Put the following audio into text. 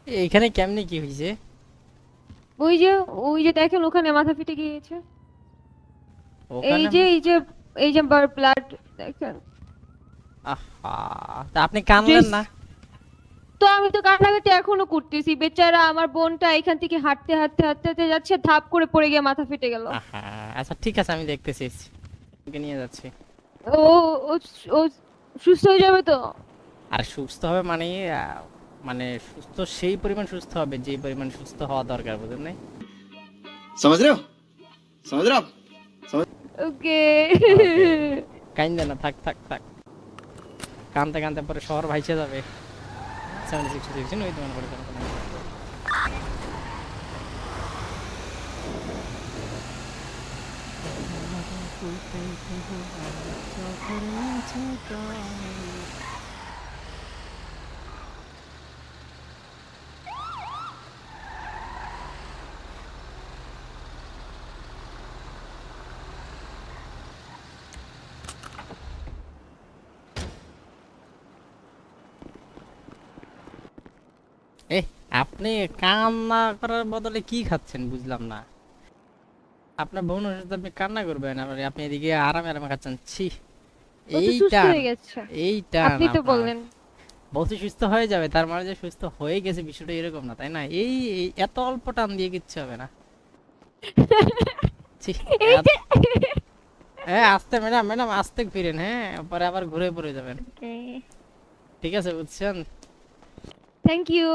এইখানে কেমনে কি হয়েছে? ওই যে ওই যে দেখেন ওখানে মাথা ফেটে গিয়েছে। এই ওখানে যে এই যে এই যে ব্লাড দেখেন। আহা, তা আপনি কানলেন ড্রেস। না? তো আমি তো কান্নাকাটি এখনো করতেছি, বেচারা আমার বোনটা এখান থেকে হাঁটতে হাঁটতে হাঁটতে হাঁটতে যাচ্ছে, ধাপ করে পড়ে গিয়ে মাথা ফেটে গেল। আহা, আচ্ছা ঠিক আছে, আমি দেখতেছি, ওকে নিয়ে যাচ্ছি। ও ও ও সুস্থ হয়ে যাবে তো? আর সুস্থ হবে মানে মানে সুস্থ সেই পরিমাণ সুস্থ হবে যে পরিমাণ সুস্থ হওয়া দরকার, বুঝলেন নাই? समझ रहे हो समझ रहे हो आप समझ ওকে। ওকে, কাইন্দে না, থাক থাক থাক, কানতে কানতে পরে শহর ভাইসে যাবে। 76 ডিভিশন ওই তোমার করে এ, আপনি কান্না করার বদলে কি খাচ্ছেন বুঝলাম না। আপনার বোন সাথে আপনি কান্না করবেন, আবার আপনি এদিকে আরামে আরামে খাচ্ছেন, ছি। ও তো এই সুস্থ টান, হয়ে গেছে। এই টান আপনি তো আপনার। বললেন। বলছি সুস্থ হয়ে যাবে, তার মানে যে সুস্থ হয়ে গেছে বিষয়টা এরকম না, তাই না? এই এত অল্প টান দিয়ে কিচ্ছু হবে না, ছি। এই যে। হ্যাঁ আস্তে ম্যাডাম, ম্যাডাম আস্তে ফিরেন, হ্যাঁ পরে আবার ঘুরে পড়ে যাবেন। ওকে। ঠিক আছে, বুঝছেন? Thank you.